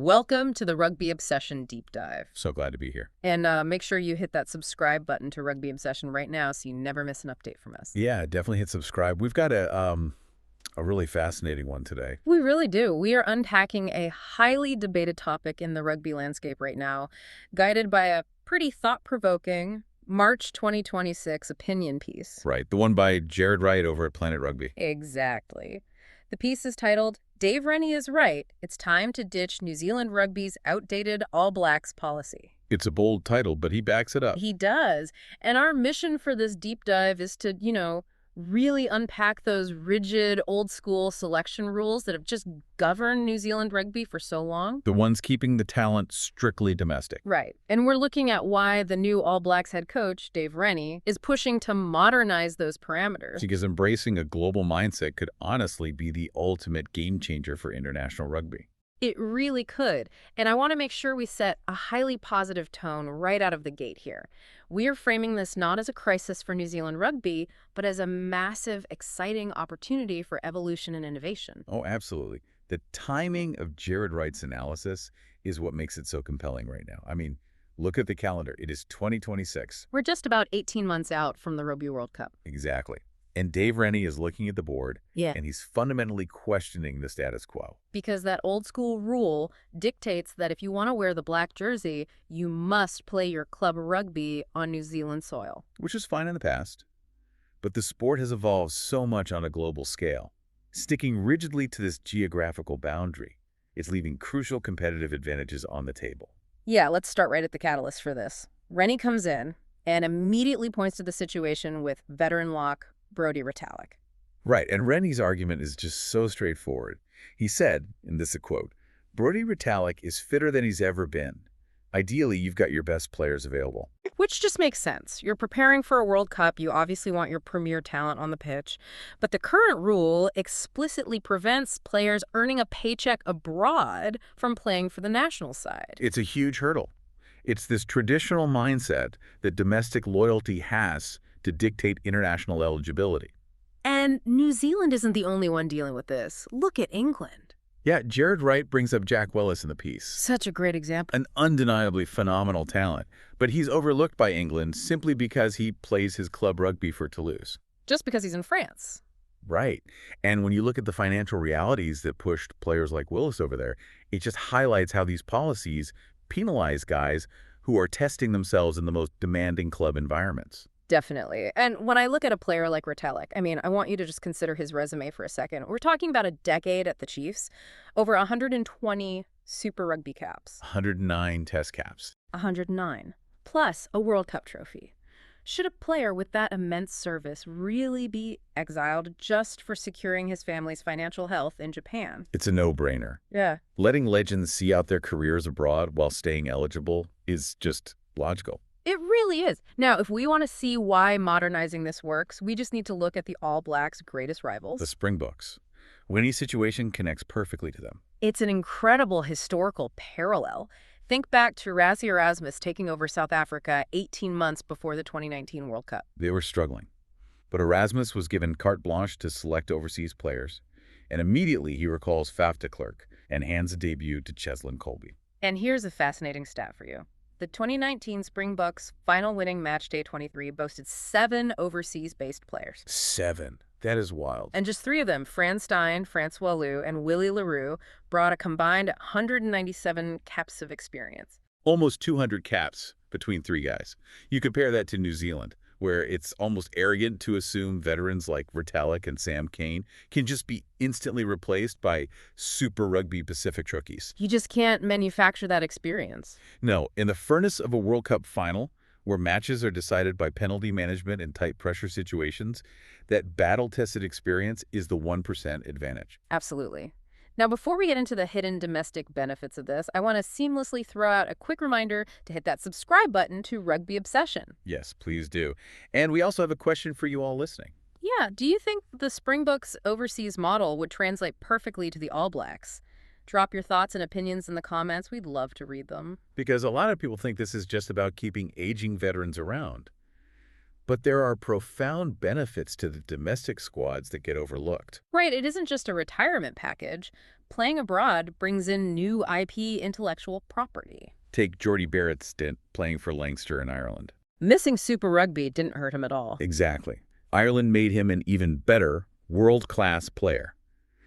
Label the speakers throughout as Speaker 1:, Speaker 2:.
Speaker 1: Welcome to the Rugby Obsession Deep Dive.
Speaker 2: So glad to be here.
Speaker 1: And make sure you hit that subscribe button to Rugby Obsession right now so you never miss an update from us.
Speaker 2: Yeah, definitely hit subscribe. We've got a really fascinating one today.
Speaker 1: We really do. We are unpacking a highly debated topic in the rugby landscape right now, guided by a pretty thought-provoking March 2026 opinion piece.
Speaker 2: Right, the one by Jared Wright over at Planet Rugby.
Speaker 1: Exactly. The piece is titled, Dave Rennie is right. It's time to ditch New Zealand Rugby's outdated All Blacks policy.
Speaker 2: It's a bold title, but he backs it up.
Speaker 1: He does. And our mission for this deep dive is to, really unpack those rigid, old-school selection rules that have just governed New Zealand rugby for so long.
Speaker 2: The ones keeping the talent strictly domestic.
Speaker 1: Right. And we're looking at why the new All Blacks head coach, Dave Rennie, is pushing to modernize those parameters.
Speaker 2: Because embracing a global mindset could honestly be the ultimate game changer for international rugby.
Speaker 1: It really could. And I want to make sure we set a highly positive tone right out of the gate here. We are framing this not as a crisis for New Zealand rugby, but as a massive, exciting opportunity for evolution and innovation.
Speaker 2: Oh, absolutely. The timing of Jared Wright's analysis is what makes it so compelling right now. I mean, look at the calendar. It is 2026.
Speaker 1: We're just about 18 months out from the Rugby World Cup.
Speaker 2: Exactly. And Dave Rennie is looking at the board,
Speaker 1: Yeah.
Speaker 2: and he's fundamentally questioning the status quo.
Speaker 1: Because that old school rule dictates that if you want to wear the black jersey, you must play your club rugby on New Zealand soil.
Speaker 2: Which is fine in the past. But the sport has evolved so much on a global scale. Sticking rigidly to this geographical boundary, it's leaving crucial competitive advantages on the table.
Speaker 1: Yeah, let's start right at the catalyst for this. Rennie comes in and immediately points to the situation with veteran lock Brodie Retallick.
Speaker 2: Right, and Rennie's argument is just so straightforward. He said, and this is a quote, "Brodie Retallick is fitter than he's ever been. Ideally, you've got your best players available."
Speaker 1: Which just makes sense. You're preparing for a World Cup. You obviously want your premier talent on the pitch. But the current rule explicitly prevents players earning a paycheck abroad from playing for the national side.
Speaker 2: It's a huge hurdle. It's this traditional mindset that domestic loyalty has to dictate international eligibility.
Speaker 1: And New Zealand isn't the only one dealing with this. Look at England.
Speaker 2: Yeah, Jared Wright brings up Jack Willis in the piece.
Speaker 1: Such a great example.
Speaker 2: An undeniably phenomenal talent, but he's overlooked by England simply because he plays his club rugby for Toulouse.
Speaker 1: Just because he's in France.
Speaker 2: Right. And when you look at the financial realities that pushed players like Willis over there, it just highlights how these policies penalize guys who are testing themselves in the most demanding club environments.
Speaker 1: Definitely. And when I look at a player like Retallick, I want you to just consider his resume for a second. We're talking about a decade at the Chiefs, over 120 Super Rugby caps.
Speaker 2: 109 test caps.
Speaker 1: 109, plus a World Cup trophy. Should a player with that immense service really be exiled just for securing his family's financial health in Japan?
Speaker 2: It's a no-brainer.
Speaker 1: Yeah.
Speaker 2: Letting legends see out their careers abroad while staying eligible is just logical.
Speaker 1: It really is. Now, if we want to see why modernizing this works, we just need to look at the All Blacks' greatest rivals.
Speaker 2: The Springboks. Winnie situation connects perfectly to them.
Speaker 1: It's an incredible historical parallel. Think back to Rassie Erasmus taking over South Africa 18 months before the 2019 World Cup.
Speaker 2: They were struggling. But Erasmus was given carte blanche to select overseas players, and immediately he recalls Faf de Klerk and hands a debut to Cheslin Colby.
Speaker 1: And here's a fascinating stat for you. The 2019 Springboks final winning matchday 23 boasted 7 overseas-based players.
Speaker 2: 7. That is wild.
Speaker 1: And just 3 of them, Fran Stein, Francois Lou, and Willie Leroux, brought a combined 197 caps of experience.
Speaker 2: Almost 200 caps between 3 guys. You compare that to New Zealand, where it's almost arrogant to assume veterans like Retallick and Sam Cane can just be instantly replaced by Super Rugby Pacific rookies.
Speaker 1: You just can't manufacture that experience.
Speaker 2: No, in the furnace of a World Cup final, where matches are decided by penalty management in tight pressure situations, that battle-tested experience is the 1% advantage.
Speaker 1: Absolutely. Now, before we get into the hidden domestic benefits of this, I want to seamlessly throw out a quick reminder to hit that subscribe button to Rugby Obsession.
Speaker 2: Yes, please do. And we also have a question for you all listening.
Speaker 1: Yeah, do you think the Springboks overseas model would translate perfectly to the All Blacks? Drop your thoughts and opinions in the comments. We'd love to read them.
Speaker 2: Because a lot of people think this is just about keeping aging veterans around. But there are profound benefits to the domestic squads that get overlooked.
Speaker 1: Right, it isn't just a retirement package. Playing abroad brings in new IP intellectual property.
Speaker 2: Take Geordie Barrett's stint playing for Leinster in Ireland.
Speaker 1: Missing Super Rugby didn't hurt him at all.
Speaker 2: Exactly. Ireland made him an even better, world-class player.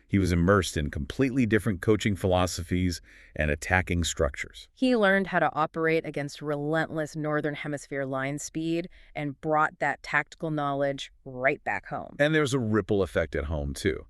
Speaker 2: He was immersed in completely different coaching philosophies and attacking structures.
Speaker 1: He learned how to operate against relentless Northern Hemisphere line speed and brought that tactical knowledge right back home.
Speaker 2: And there's a ripple effect at home, too.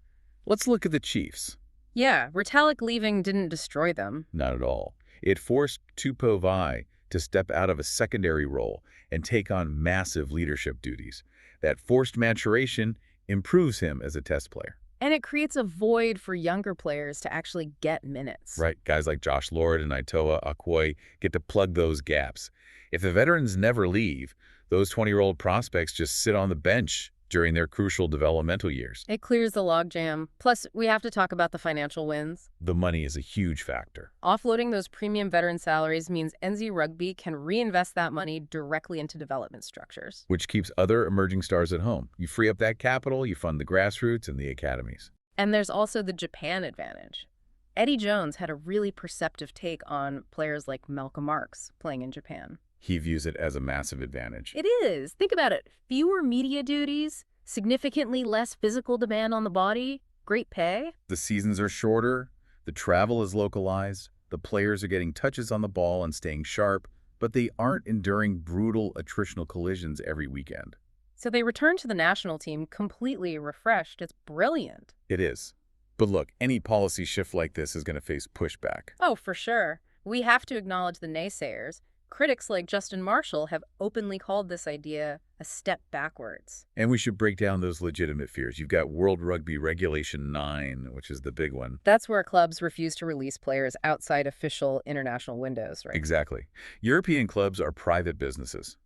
Speaker 2: Let's look at the Chiefs.
Speaker 1: Yeah, Retallick leaving didn't destroy them.
Speaker 2: Not at all. It forced Tupou Vaa'i to step out of a secondary role and take on massive leadership duties. That forced maturation improves him as a test player.
Speaker 1: And it creates a void for younger players to actually get minutes.
Speaker 2: Right, guys like Josh Lord and Itoa Akwoy get to plug those gaps. If the veterans never leave, those 20-year-old prospects just sit on the bench during their crucial developmental years.
Speaker 1: It clears the logjam. Plus, we have to talk about the financial wins.
Speaker 2: The money is a huge factor.
Speaker 1: Offloading those premium veteran salaries means NZ Rugby can reinvest that money directly into development structures.
Speaker 2: Which keeps other emerging stars at home. You free up that capital, you fund the grassroots and the academies.
Speaker 1: And there's also the Japan advantage. Eddie Jones had a really perceptive take on players like Malcolm Marx playing in Japan.
Speaker 2: He views it as a massive advantage.
Speaker 1: It is. Think about it. Fewer media duties, significantly less physical demand on the body, great pay.
Speaker 2: The seasons are shorter, the travel is localized, the players are getting touches on the ball and staying sharp, but they aren't enduring brutal attritional collisions every weekend.
Speaker 1: So they return to the national team completely refreshed. It's brilliant.
Speaker 2: It is. But look, any policy shift like this is going to face pushback.
Speaker 1: Oh, for sure. We have to acknowledge the naysayers. Critics like Justin Marshall have openly called this idea a step backwards.
Speaker 2: And we should break down those legitimate fears. You've got World Rugby Regulation 9, which is the big one.
Speaker 1: That's where clubs refuse to release players outside official international windows, right?
Speaker 2: Exactly. European clubs are private businesses.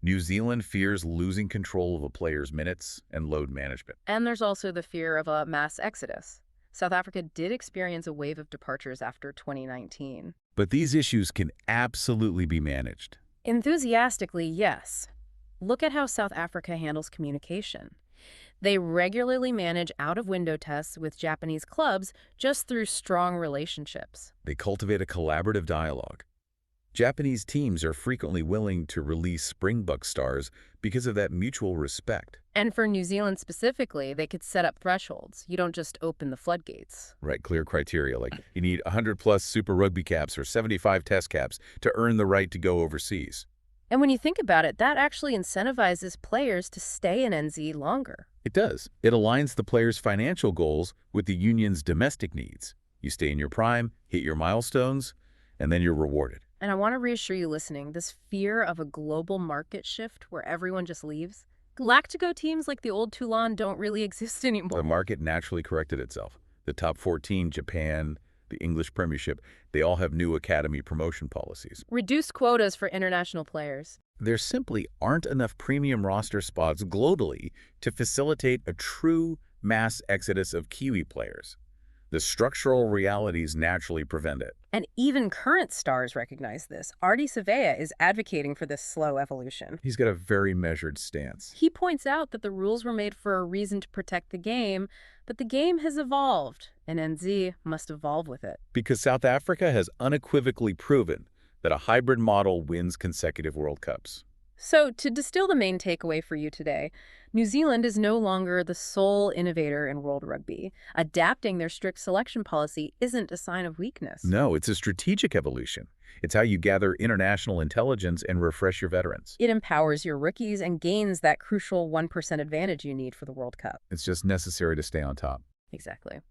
Speaker 2: New Zealand fears losing control of a player's minutes and load management.
Speaker 1: And there's also the fear of a mass exodus. South Africa did experience a wave of departures after 2019.
Speaker 2: But these issues can absolutely be managed.
Speaker 1: Enthusiastically, yes. Look at how South Africa handles communication. They regularly manage out-of-window tests with Japanese clubs just through strong relationships.
Speaker 2: They cultivate a collaborative dialogue. Japanese teams are frequently willing to release Springbok stars because of that mutual respect.
Speaker 1: And for New Zealand specifically, they could set up thresholds. You don't just open the floodgates.
Speaker 2: Right, clear criteria, like you need 100-plus Super Rugby caps or 75 test caps to earn the right to go overseas.
Speaker 1: And when you think about it, that actually incentivizes players to stay in NZ longer.
Speaker 2: It does. It aligns the player's financial goals with the union's domestic needs. You stay in your prime, hit your milestones, and then you're rewarded.
Speaker 1: And I want to reassure you listening, this fear of a global market shift where everyone just leaves, Galactico teams like the old Toulon don't really exist anymore.
Speaker 2: The market naturally corrected itself. The top 14, Japan, the English Premiership, they all have new academy promotion policies.
Speaker 1: Reduced quotas for international players.
Speaker 2: There simply aren't enough premium roster spots globally to facilitate a true mass exodus of Kiwi players. The structural realities naturally prevent it.
Speaker 1: And even current stars recognize this. Artie Savea is advocating for this slow evolution.
Speaker 2: He's got a very measured stance.
Speaker 1: He points out that the rules were made for a reason to protect the game, but the game has evolved, and NZ must evolve with it.
Speaker 2: Because South Africa has unequivocally proven that a hybrid model wins consecutive World Cups.
Speaker 1: So, to distill the main takeaway for you today, New Zealand is no longer the sole innovator in World Rugby. Adapting their strict selection policy isn't a sign of weakness.
Speaker 2: No, it's a strategic evolution. It's how you gather international intelligence and refresh your veterans.
Speaker 1: It empowers your rookies and gains that crucial 1% advantage you need for the World Cup.
Speaker 2: It's just necessary to stay on top.
Speaker 1: Exactly.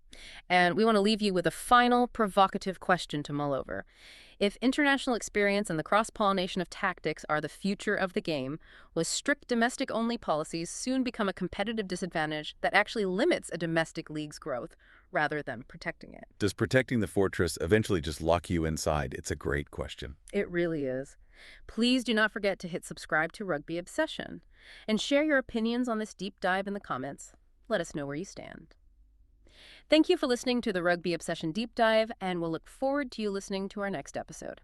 Speaker 1: And we want to leave you with a final provocative question to mull over. If international experience and the cross-pollination of tactics are the future of the game, will strict domestic-only policies soon become a competitive disadvantage that actually limits a domestic league's growth rather than protecting it?
Speaker 2: Does protecting the fortress eventually just lock you inside? It's a great question.
Speaker 1: It really is. Please do not forget to hit subscribe to Rugby Obsession and share your opinions on this deep dive in the comments. Let us know where you stand. Thank you for listening to the Rugby Obsession Deep Dive, and we'll look forward to you listening to our next episode.